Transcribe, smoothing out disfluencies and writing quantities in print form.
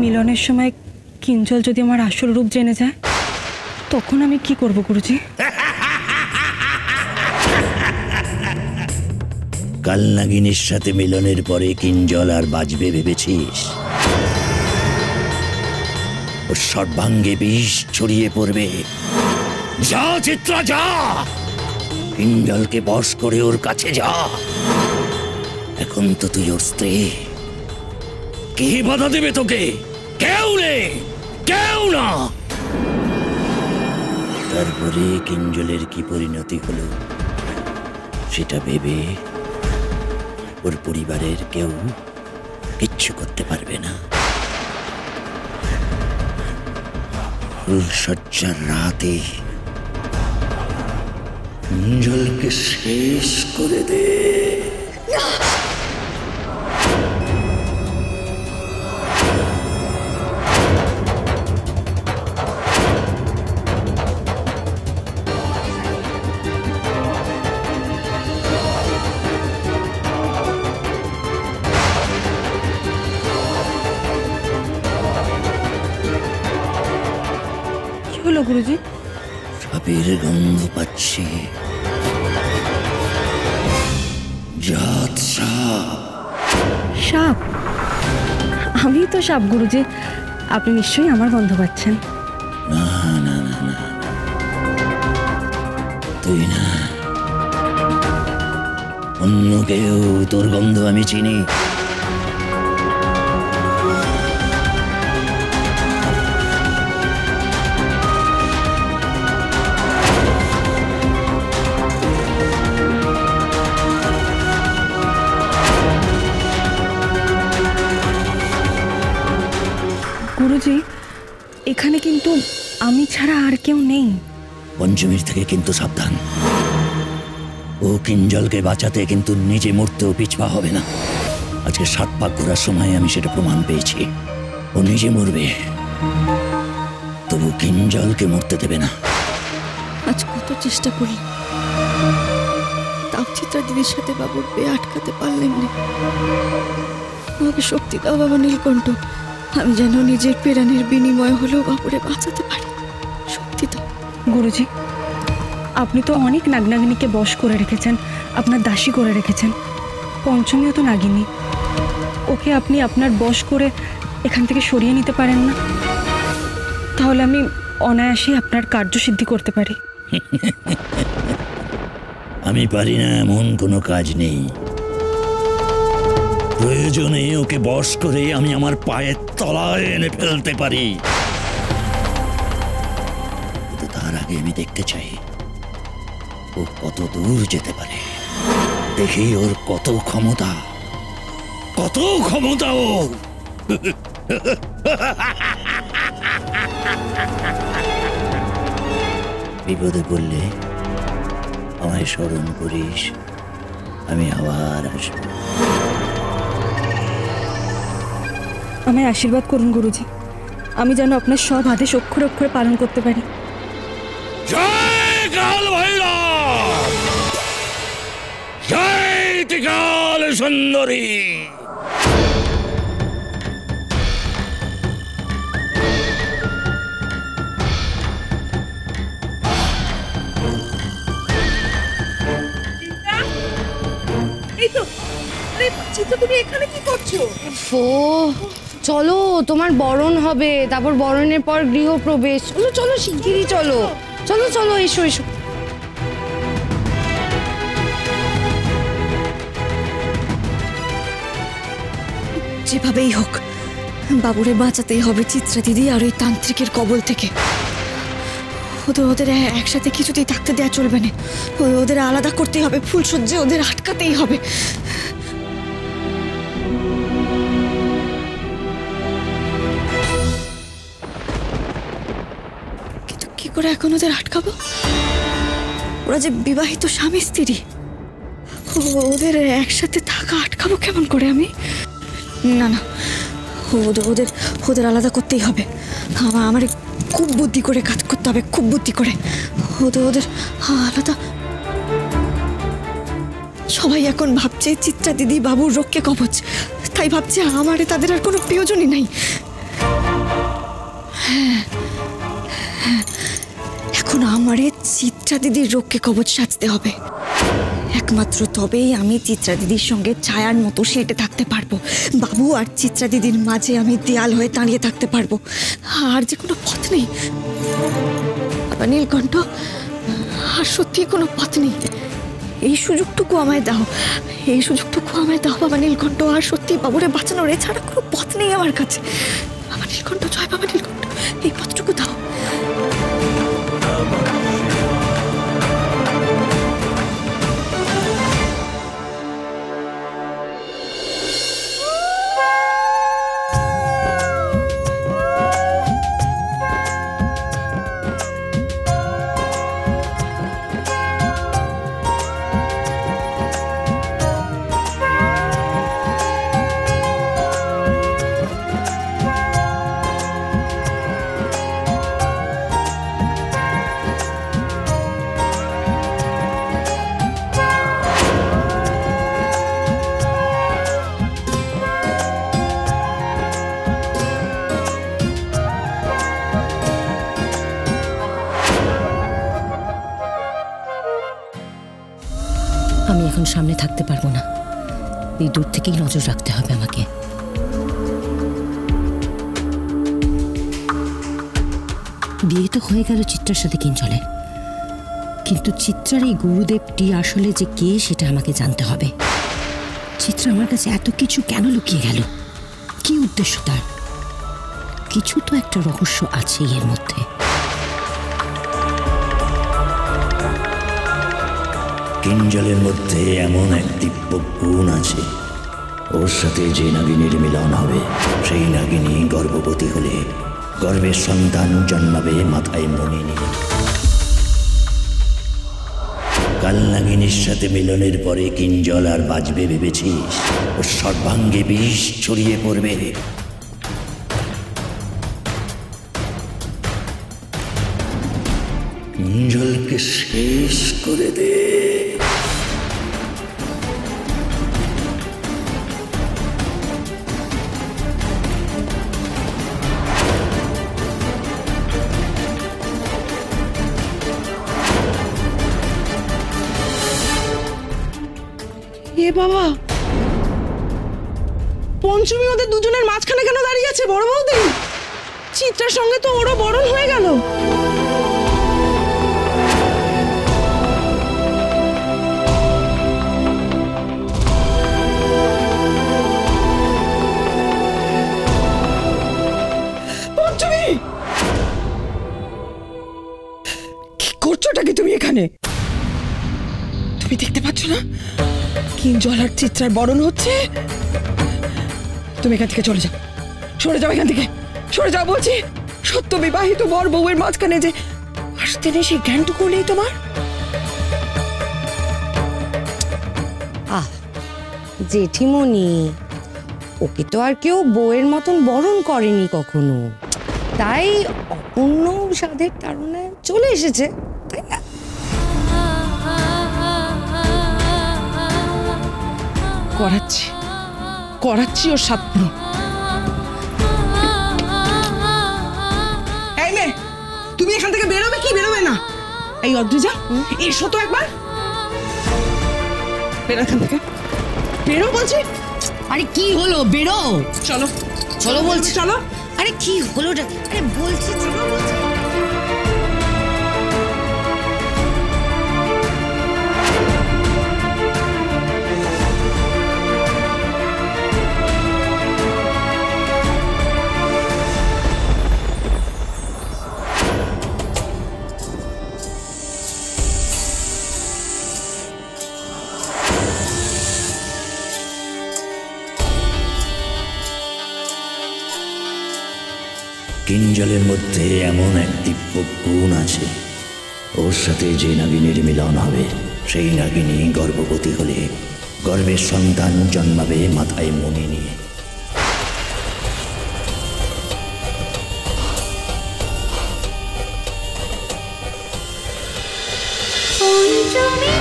মিলনের সময় কিঞ্জল যদি আমার আসল রূপ জেনে যায় তখন আমি কি করব গুরুজি? কালনাগিনীর সাথে মিলনের পরে কিঞ্জল আর বাঁচবে ভেবেছিস? ওর সর্বাঙ্গে বিষ ছড়িয়ে পড়বে। যা চিত্রা, যা কিঞ্জলকে বশ করে ওর কাছে যা। এখন তো তুই ওর স্ত্রী, কে বাধা দেবে তোকে? কেউ নেই, কেউ না। তারপরে কিঞ্জলের কি পরিণতি হলো সেটা ভেবে ওর পরিবারের কেউ কিচ্ছু করতে পারবে না। ফুলশয্যার রাতে কিঞ্জলকে শেষ করে দে। কি হলো গুরুজি? সাপের গন্ধ পাচ্ছি। জাত সাপ। সাপ? আমি তো সাপ গুরুজি, আপনি নিশ্চয়ই আমার গন্ধ পাচ্ছেন। না না না না, তুই না, অন্য কেউ। তোর গন্ধ আমি চিনি। গুরুজি, এখানে কিন্তু আমি ছাড়া আর কেউ নেই। পঞ্চমীর থেকে কিন্তু সাবধান। ও কিঞ্জলকে বাঁচাতে কিন্তু নিজে মরতেও পিছপা হবে না। আজকে 7 পাক ঘোরার সময় আমি সেটা প্রমাণ পেয়েছি। ও নিজে মরবে, তবু কিঞ্জলকে মরতে দেবে না। আজ কত চেষ্টা করলি, তাও চিত্রা দিদির সাথে বাবুর বিয়ে আটকাতে পারলেন না। আমাকে শক্তি দাও বাবা নীলকণ্ঠ, আমি যেন নিজের প্রাণের বিনিময় হলেও বাবুরে বাঁচাতে পারি। শক্তি দাও। গুরুজি, আপনি তো অনেক নাগনাগিনীকে বশ করে রেখেছেন, আপনার দাসী করে রেখেছেন। পঞ্চমীও তো নাগিনী, ওকে আপনি আপনার বশ করে এখান থেকে সরিয়ে নিতে পারেন না? তাহলে আমি অনায়াসে আপনার কার্যসিদ্ধি করতে পারি। আমি পারি না এমন কোনো কাজ নেই। প্রয়োজনে ওকে বশ করে আমি আমার পায়ের তলায় এনে ফেলতে পারি। কিন্তু তার আগে আমি দেখতে চাই ও কত দূর যেতে পারে। দেখি ওর কত ক্ষমতা, কত ক্ষমতা ওর। বিপদে পড়লে আমায় স্মরণ করিস, আমি আবার আসবো। আমায় আশীর্বাদ করুন গুরুজি, আমি যেন আপনার সব আদেশ অক্ষরে অক্ষরে পালন করতে পারি। জয় কাল ভৈরব, জয় ত্রিকাল সুন্দরী। তুমি এখানে কি করছো? ও চলো, তোমার বরণ হবে, তারপর বরণের পর গৃহপ্রবেশ। চলো চলো শিগগিরই চলো, চলো চলো, এসো এসো। যেভাবেই হোক বাবুরে বাঁচাতেই হবে চিত্রা দিদি আর ওই তান্ত্রিকের কবল থেকে। ওদের একসাথে কিছুতেই থাকতে দেওয়া চলবে না। ওদের আলাদা করতেই হবে, ফুলসজ্জে ওদের আটকাতেই হবে। কিন্তু কি করে এখন ওদের আটকাবো? ওরা যে বিবাহিত স্বামী স্ত্রী, ওদের একসাথে থাকা আটকাবো কেমন করে আমি? না না, ওদের আলাদা করতেই হবে। আমার খুব বুদ্ধি করে কাজ করতে হবে, খুব বুদ্ধি করে। ওদের আলাদা। সবাই এখন ভাবছে চিত্রা দিদি বাবুর রক্ষে কবচ, তাই ভাবছে আমারে তাদের আর কোনো প্রয়োজনই নাই। এখন আমারে চিত্রা দিদির রক্ষে কবচ সাজতে হবে। একমাত্র তবেই আমি চিত্রা দিদির সঙ্গে ছায়ার মতো সেটে থাকতে পারবো। বাবু আর চিত্রা দিদির মাঝে আমি দেয়াল হয়ে দাঁড়িয়ে থাকতে পারবো। আর যে কোনো পথ নেই বাবা নীলকণ্ঠ, আর সত্যি কোনো পথ নেই। এই সুযোগটুকু আমায় দাও, এই সুযোগটুকু আমায় দাও বাবা নীলকণ্ঠ। আর সত্যি বাবুরে বাঁচানোর এছাড়া কোনো পথ নেই আমার কাছে। বাবা নীলকণ্ঠ, জয় বাবা নীলকণ্ঠ, এই পথটুকু দাও। আমি এখন সামনে থাকতে পারবো না, এই দূর থেকেই নজর রাখতে হবে আমাকে। বিয়ে তো হয়ে গেল চিত্রার সাথে কিঞ্জলে, কিন্তু চিত্রার এই গুরুদেবটি আসলে যে কে সেটা আমাকে জানতে হবে। চিত্রা আমার কাছে এত কিছু কেন লুকিয়ে গেল? কি উদ্দেশ্য তার? কিছু তো একটা রহস্য আছে এর মধ্যে। কিঞ্জলের মধ্যে এমন এক দিব্য গুণ আছে, ওর সাথে যে নাগিনীর মিলন হবে সেই নাগিনী গর্ভবতী হলে গর্ভের সন্তান জন্মাবে মাথায় মণি নিয়ে। কাল নাগিনীর সাথে মিলনের পরে কিঞ্জল আর বাঁচবে ভেবেছিস? ওর সর্বাঙ্গে বিষ ছড়িয়ে পড়বে। কিঞ্জলকে শেষ করে দে। এ বাবা, পঞ্চমী ওদের দুজনের মাঝখানে কেন দাঁড়িয়ে আছে বড় বৌদি? চিত্রার সঙ্গে তো ওরও বরণ হয়ে গেল। পঞ্চমী, কি করছোটা কি তুমি এখানে? তুমি দেখতে পাচ্ছ না কিঞ্জল আর চিত্রার বরণ হচ্ছে? তুমি এখান থেকে চলে যাও, সরে যাও এখান থেকে, সরে যাও বলছি। সত্য বিবাহিত বর বউয়ের মাঝখানে যে আসতে নেই সেই জ্ঞানটুকু নেই তোমার? আহ জেঠিমণি, ওকে তো আর কেউ বউয়ের মতন বরণ করেনি কখনো, তাই অপূর্ণ সাধের তাড়নায় চলে এসেছে, তাই না? করাচ্ছি করাচ্ছি ওর সাত পূরণ। এই মেয়ে, তুমি এখান থেকে বেরোবে কি বেরোবে না? এই অদ্রিজা, এসো তো একবার, বেরো এখান থেকে, বেরো বলছি। আরে কি হলো? বেরো, চলো চলো বলছি। চলো। আরে কি হলো? আরে বলছি চলো বলছি। কিঞ্জলের মধ্যে এমন এক দিব্য গুণ আছে, ওর সাথে যে নাগিনীর মিলন হবে সেই নাগিনী গর্ভবতী হলে গর্ভের সন্তান জন্মাবে মাথায় মণি নিয়ে। পঞ্চমী